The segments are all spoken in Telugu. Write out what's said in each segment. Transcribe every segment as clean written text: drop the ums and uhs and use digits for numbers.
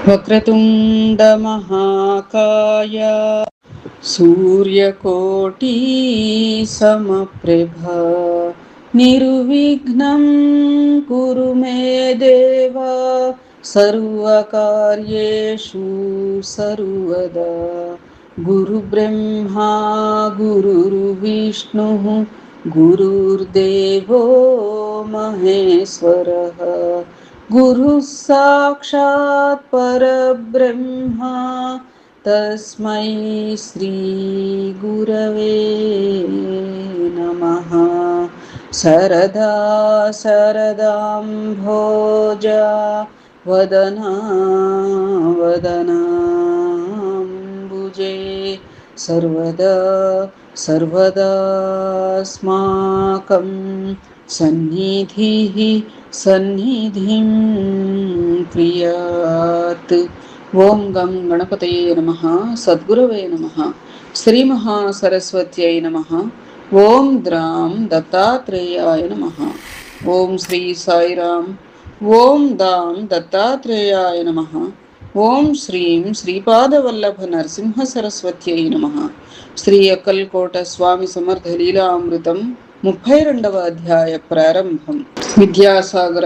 వక్రతుండ మహాకాయ సూర్యకోటి సమప్రభ నిర్విఘ్నం కురు మే దేవ సర్వకార్యేషు సర్వదా. గురు బ్రహ్మా గురుర్విష్ణు గురుర్దేవో మహేశ్వరః గురు సాక్షాత్ పరబ్రహ్మ తస్మై శ్రీ గురవే నమః. శరదా శరదాంభోజ వదనా వదనాంబుజే సర్వదా సర్వదాస్మాకం సన్నిధిః సన్నిధిం క్రియాత్. ఓం గం గణపతయే నమః. సద్గురవే నమః. శ్రీ మహాసరస్వత్యై నమః. ఓం ద్రాం దత్తాత్రేయాయ నమః. ఓం శ్రీ సాయిరామ్. ఓం దాం దత్తాత్రేయాయ నమః. ఓం శ్రీం శ్రీపాదవల్లభ నరసింహ సరస్వత్యై నమః. శ్రీ అక్కల్కోట స్వామి సమర్థ లీలామృతం 32వ అధ్యాయ ప్రారంభం. విద్యాసాగర.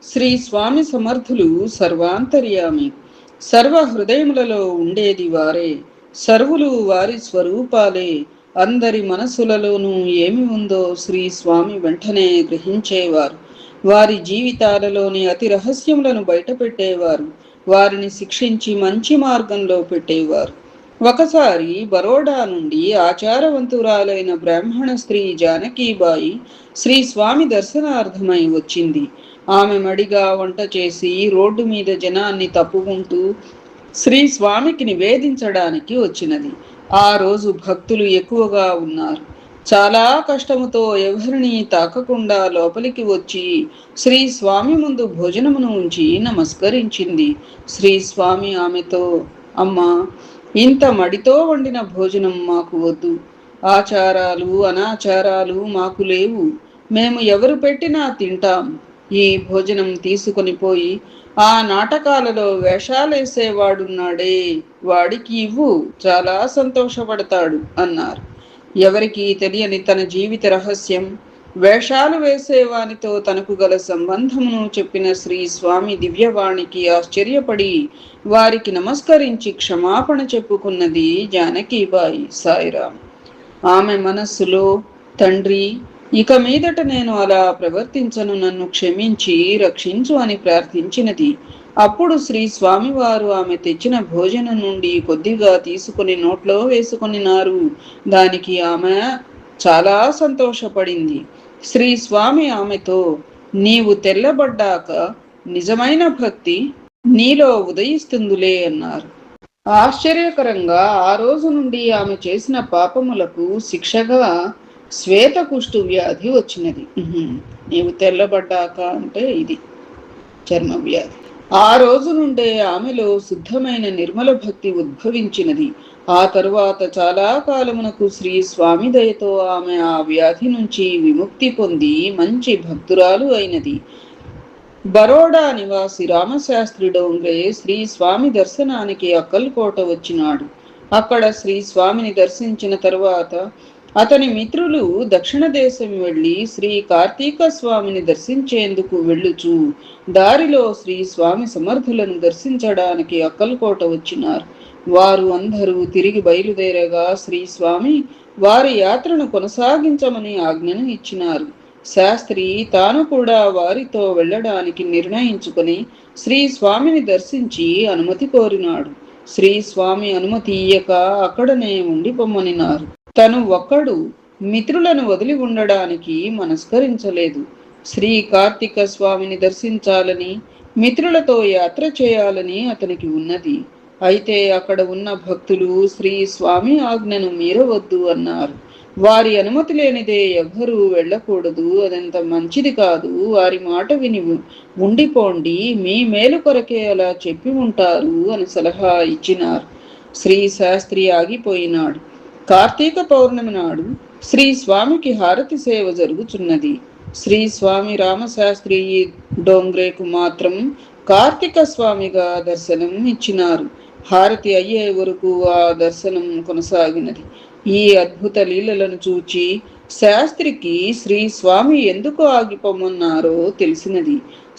శ్రీ స్వామి సమర్థులు సర్వాంతర్యామి, సర్వ హృదయములలో ఉండేది వారే, సర్వులు వారి స్వరూపాలే. అందరి మనసులలోనూ ఏమి ఉందో శ్రీ స్వామి వెంటనే గ్రహించేవారు. వారి జీవితాలలోని అతి రహస్యములను బయటపెట్టేవారు. వారిని శిక్షించి మంచి మార్గంలో పెట్టేవారు. ఒకసారి బరోడా నుండి ఆచారవంతురాలైన బ్రాహ్మణ స్త్రీ జానకీబాయి శ్రీ స్వామి దర్శనార్థమై వచ్చింది. ఆమె మడిగా వంట చేసి రోడ్డు మీద జనాన్ని తప్పుకుంటూ శ్రీ స్వామికి నివేదించడానికి వచ్చినది. ఆ రోజు భక్తులు ఎక్కువగా ఉన్నారు. చాలా కష్టముతో ఎవరిని తాకకుండా లోపలికి వచ్చి శ్రీ స్వామి ముందు భోజనమును ఉంచి నమస్కరించింది. శ్రీ స్వామి ఆమెతో, అమ్మా, ఇంత మడితో వండిన భోజనం మాకు వద్దు. ఆచారాలు అనాచారాలు మాకు లేవు. మేము ఎవరు పెట్టినా తింటాం. ఈ భోజనం తీసుకొని పోయి ఆ నాటకాలలో వేషాలేసేవాడున్నాడే, వాడికి ఇవ్వు, చాలా సంతోషపడతాడు అన్నారు. ఎవరికీ తెలియని తన జీవిత రహస్యం, వేషాలు వేసేవానితో తనకు గల సంబంధమును చెప్పిన శ్రీ స్వామి దివ్యవాణికి ఆశ్చర్యపడి వారికి నమస్కరించి క్షమాపణ చెప్పుకున్నది జానకీబాయి. సాయిరాం. ఆమె మనస్సులో, తండ్రి, ఇక మీదట నేను అలా ప్రవర్తించను, నన్ను క్షమించి రక్షించు అని ప్రార్థించినది. అప్పుడు శ్రీ స్వామివారు ఆమె తెచ్చిన భోజనం నుండి కొద్దిగా తీసుకుని నోట్లో వేసుకొనినారు. దానికి ఆమె చాలా సంతోషపడింది. శ్రీ స్వామి ఆమెతో, నీవు తెల్లబడ్డాక నిజమైన భక్తి నీలో ఉదయిస్తుందిలే అన్నారు. ఆశ్చర్యకరంగా ఆ రోజు నుండి ఆమె చేసిన పాపములకు శిక్షగా శ్వేత కుష్టు వ్యాధి వచ్చినది. నీవు తెల్లబడ్డాక అంటే ఇది చర్మ వ్యాధి. ఆ రోజు నుండే ఆమెలో శుద్ధమైన నిర్మల భక్తి ఉద్భవించినది. ఆ తరువాత చాలా కాలమునకు శ్రీ స్వామి దయతో ఆమె ఆ వ్యాధి నుంచి విముక్తి పొంది మంచి భక్తురాలు అయినది. బరోడా నివాసి రామశాస్త్రి డోంగ్రే శ్రీ స్వామి దర్శనానికి అక్కల్కోట వచ్చినాడు. అక్కడ శ్రీ స్వామిని దర్శించిన తరువాత అతని మిత్రులు దక్షిణ దేశం వెళ్లి శ్రీ కార్తీక స్వామిని దర్శించేందుకు వెళ్ళుచు దారిలో శ్రీ స్వామి సమర్థులను దర్శించడానికి అక్కల్కోట వచ్చినారు. వారు అందరూ తిరిగి బయలుదేరగా శ్రీ స్వామి వారి యాత్రను కొనసాగించమని ఆజ్ఞను ఇచ్చినారు. శాస్త్రి తాను కూడా వారితో వెళ్ళడానికి నిర్ణయించుకుని శ్రీ స్వామిని దర్శించి అనుమతి కోరినాడు. శ్రీ స్వామి అనుమతి ఇయ్యక అక్కడనే ఉండిపోమ్మనినారు. తను ఒక్కడు మిత్రులను వదిలి ఉండడానికి మనస్కరించలేదు. శ్రీ కార్తీక స్వామిని దర్శించాలని, మిత్రులతో యాత్ర చేయాలని అతనికి ఉన్నది. అయితే అక్కడ ఉన్న భక్తులు శ్రీ స్వామి ఆజ్ఞను మీరవద్దు అన్నారు. వారి అనుమతి లేనిదే ఎవ్వరూ వెళ్ళకూడదు, అదంత మంచిది కాదు, వారి మాట విని ఉండిపోండి, మీ మేలు కొరకే అలా చెప్పి ఉంటారు అని సలహా ఇచ్చినారు. శ్రీ శాస్త్రి ఆగిపోయినాడు. కార్తీక పౌర్ణమి నాడు శ్రీ స్వామికి హారతి సేవ జరుగుతున్నది. శ్రీ స్వామి రామశాస్త్రి డోంగ్రేకు మాత్రం కార్తీక స్వామిగా దర్శనం ఇచ్చినారు. హారతి అయ్యే వరకు ఆ దర్శనం కొనసాగినది. ఈ అద్భుత లీలలను చూచి శాస్త్రికి శ్రీ స్వామి ఎందుకు ఆగిపోమన్నారో తెలిసినది.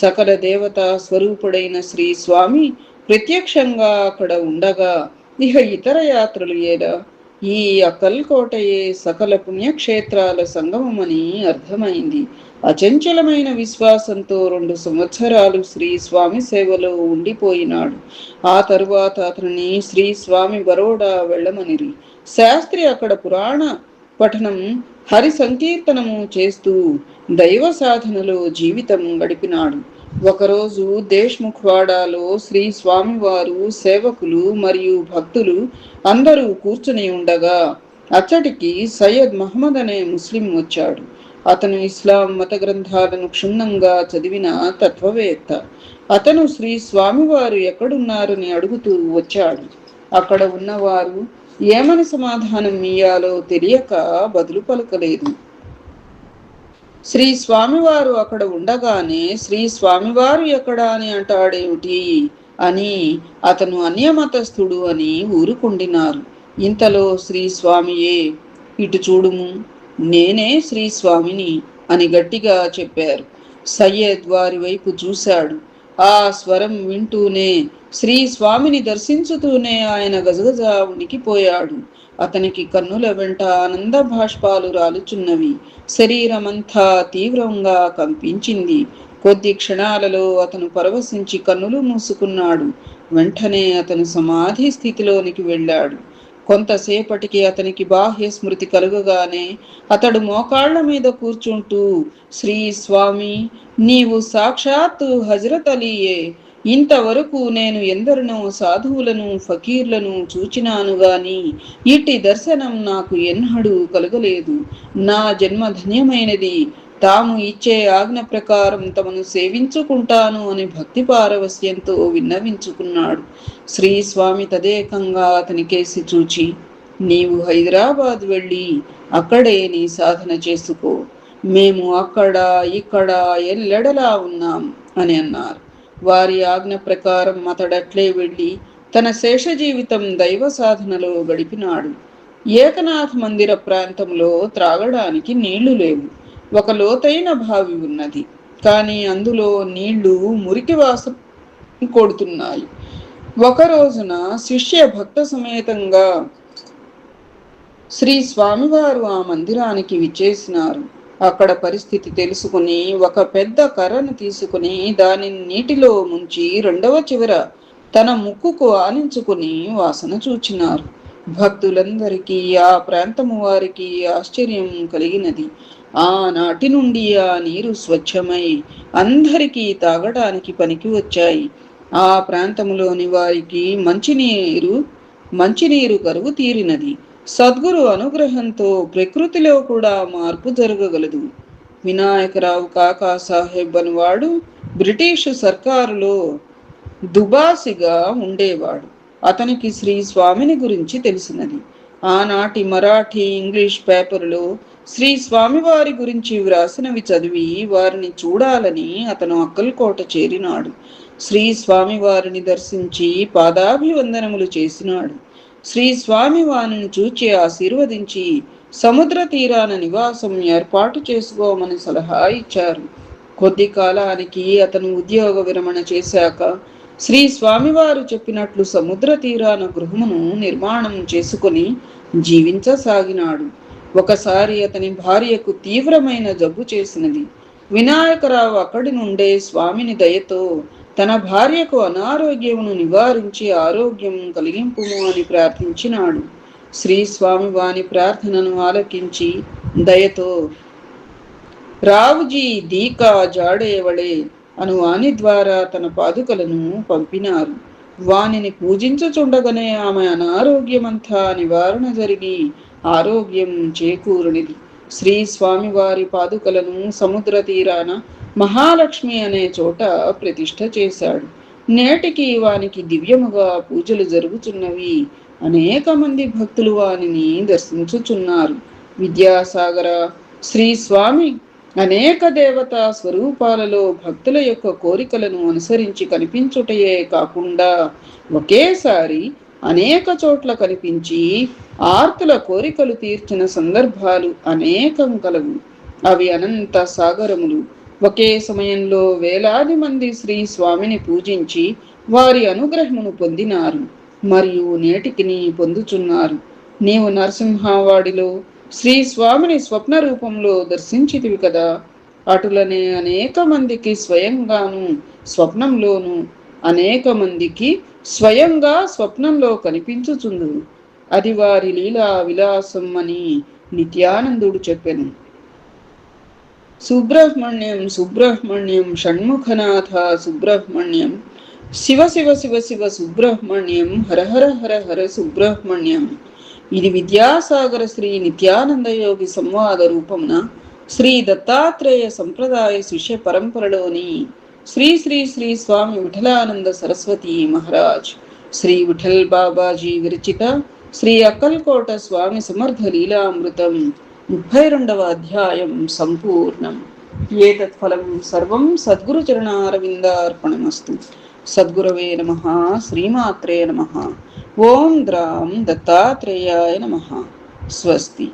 సకల దేవతా స్వరూపుడైన శ్రీ స్వామి ప్రత్యక్షంగా అక్కడ ఉండగా ఇహ ఇతర యాత్రలు ఏడా? ఈ అక్కల్కోటయే సకల పుణ్యక్షేత్రాల సంగమమని అర్థమైంది. అచంచలమైన విశ్వాసంతో 2 సంవత్సరాలు శ్రీ స్వామి సేవలో ఉండిపోయినాడు. ఆ తరువాత అతనిని శ్రీ స్వామి బరోడా వెళ్ళమనిరి. శాస్త్రి అక్కడ పురాణ పఠనం, హరి సంకీర్తనము చేస్తూ దైవ సాధనలో జీవితం గడిపినాడు. ఒకరోజు దేశ్ముఖ్వాడాలో శ్రీ స్వామివారు, సేవకులు మరియు భక్తులు అందరూ కూర్చుని ఉండగా అచ్చటికి సయ్యద్ మహమ్మద్ అనే ముస్లిం వచ్చాడు. అతను ఇస్లాం మత గ్రంథాలను క్షుణ్ణంగా చదివిన తత్వవేత్త. అతను శ్రీ స్వామివారు ఎక్కడున్నారని అడుగుతూ వచ్చాడు. అక్కడ ఉన్నవారు ఏమని సమాధానం ఇయ్యాలో తెలియక బదులు పలకలేదు. శ్రీ స్వామివారు అక్కడ ఉండగానే శ్రీ స్వామివారు ఎక్కడ అని అంటాడేమిటి అని అతను అన్యమతస్థుడు అని ఊరుకుండినారు. ఇంతలో శ్రీ స్వామియే, ఇటు చూడుము, నేనే శ్రీ స్వామిని అని గట్టిగా చెప్పారు. సయ్యద్ వారి వైపు చూశాడు. ఆ స్వరం వింటూనే, శ్రీ స్వామిని దర్శించుతూనే ఆయన గజగజ ఉనికిపోయాడు. అతనికి కన్నుల వెంట ఆనంద భాష్పాలు రాలుచున్నవి. శరీరమంతా తీవ్రంగా కంపించింది. కొద్ది క్షణాలలో అతను పరవశించి కన్నులు మూసుకున్నాడు. వెంటనే అతను సమాధి స్థితిలోనికి వెళ్ళాడు. కొంతసేపటికి అతనికి బాహ్య స్మృతి కలుగగానే అతడు మోకాళ్ల మీద కూర్చుంటూ, శ్రీ స్వామి, నీవు సాక్షాత్తు హజరత్ అలీయే. ఇంతవరకు నేను ఎందరినో సాధువులను, ఫకీర్లను చూచినాను గాని ఇట్టి దర్శనం నాకు ఎన్నడూ కలగలేదు. నా జన్మ ధన్యమైనది. తాము ఇచ్చే ఆజ్ఞ ప్రకారం తమను సేవించుకుంటాను అని భక్తి పారవస్యంతో విన్నవించుకున్నాడు. శ్రీ స్వామి తదేకంగా అతని కేసి చూచి, నీవు హైదరాబాద్ వెళ్ళి అక్కడే నీ సాధన చేసుకో. మేము అక్కడ ఇక్కడ ఎల్లెడలా ఉన్నాం అని అన్నారు. వారి ఆజ్ఞ ప్రకారం అతడట్లే వెళ్ళి తన శేష జీవితం దైవ సాధనలో గడిపినాడు. ఏకనాథ్ మందిర ప్రాంతంలో త్రాగడానికి నీళ్లు లేవు. ఒక లోతైన బావి ఉన్నది, కానీ అందులో నీళ్లు మురికి వాసన కొడుతున్నాయి. ఒక రోజున శిష్య భక్త సమేతంగా శ్రీ స్వామివారు ఆ మందిరానికి విచ్చేసినారు. అక్కడ పరిస్థితి తెలుసుకుని ఒక పెద్ద కర్రను తీసుకుని దానిని నీటిలో ముంచి రెండవ చివర తన ముక్కుకు ఆనించుకుని వాసన చూచినారు. భక్తులందరికీ, ఆ ప్రాంతము వారికి ఆశ్చర్యం కలిగినది. ఆనాటి నుండి ఆ నీరు స్వచ్ఛమై అందరికీ తాగడానికి పనికి వచ్చాయి. ఆ ప్రాంతములోని వారికి మంచినీరు కరువు తీరినది. సద్గురు అనుగ్రహంతో ప్రకృతిలో కూడా మార్పు జరగగలదు. వినాయకరావు కాకా సాహెబ్ అనువాడు బ్రిటిషు సర్కారులో దుబాసిగా ఉండేవాడు. అతనికి శ్రీ స్వామిని గురించి తెలిసినది. ఆనాటి మరాఠీ, ఇంగ్లీష్ పేపర్లో శ్రీ స్వామివారి గురించి వ్రాసినవి చదివి వారిని చూడాలని అతను అక్కల్కోట చేరినాడు. శ్రీ స్వామివారిని దర్శించి పాదాభివందనములు చేసినాడు. శ్రీ స్వామి వారిని చూచి ఆశీర్వదించి సముద్ర తీరాన నివాసం ఏర్పాటు చేసుకోమని సలహా ఇచ్చారు. కొద్ది కాలానికి అతను ఉద్యోగ విరమణ చేశాక శ్రీ స్వామివారు చెప్పినట్లు సముద్ర తీరాన గృహమును నిర్మాణం చేసుకుని జీవించసాగినాడు. ఒకసారి అతని భార్యకు తీవ్రమైన జబ్బు చేసినది. వినాయకరావు అక్కడి నుండే స్వామిని దయతో తన భార్యకు అనారోగ్యమును నివారించి ఆరోగ్యం కలిగింపుము అని ప్రార్థించినాడు. శ్రీ స్వామి వాని ప్రార్థనను ఆలకించి దయతో రావుజీ దీకా జాడేవళే అను వాని ద్వారా తన పాదుకలను పంపినారు. వానిని పూజించుచుండగానే ఆమె అనారోగ్యమంతా నివారణ జరిగి ఆరోగ్యం చేకూరునిది. శ్రీ స్వామివారి పాదుకలను సముద్ర తీరాన మహాలక్ష్మి అనే చోట ప్రతిష్ఠ చేశాడు. నేటికి వానికి దివ్యముగా పూజలు జరుగుతున్నవి. అనేక మంది భక్తులు వానిని దర్శించుచున్నారు. విద్యాసాగర, శ్రీ స్వామి అనేక దేవతా స్వరూపాలలో భక్తుల యొక్క కోరికలను అనుసరించి కనిపించుటయే కాకుండా ఒకేసారి అనేక చోట్ల కనిపించి ఆర్తుల కోరికలు తీర్చిన సందర్భాలు అనేకం కలవు. అవి అనంత సాగరములు. ఒకే సమయంలో వేలాది మంది శ్రీ స్వామిని పూజించి వారి అనుగ్రహమును పొందినారు మరియు నేటికిని పొందుచున్నారు. నీవు నరసింహవాడిలో శ్రీ స్వామిని స్వప్న రూపంలో దర్శించితివి కదా. అటులనే అనేక మందికి స్వయంగాను స్వప్నంలోను అనేక మందికి స్వయంగా స్వప్నంలో కనిపించుచుండు. అది వారి లీలా విలాసం అని నిత్యానందుడు చెప్పెను. సుబ్రహ్మణ్యం సుబ్రహ్మణ్యం షణ్ముఖనాథ సుబ్రహ్మణ్యం శివ శివ శివ శివ సుబ్రహ్మణ్యం హర హర హర హర సుబ్రహ్మణ్యం. ఇది విద్యాసాగర శ్రీ నిత్యానంద యోగి సంవాద రూపమున శ్రీ దత్తాత్రేయ సంప్రదాయ శిష్య పరంపరలోని శ్రీ శ్రీ శ్రీ స్వామి విఠలానంద సరస్వతి మహారాజ్ శ్రీ విఠల్ బాబాజీ విరచిత శ్రీ అక్కల్కోట స్వామి సమర్థ లీలామృతం 32వ అధ్యాయం సంపూర్ణం. ఏతత్ఫలం సర్వం సద్గురు చరణారవిందార్పణమస్తు. సద్గురవే నమః. శ్రీమాత్రే నమః. ఓం ద్రాం దత్తాత్రేయాయ నమః. స్వస్తి.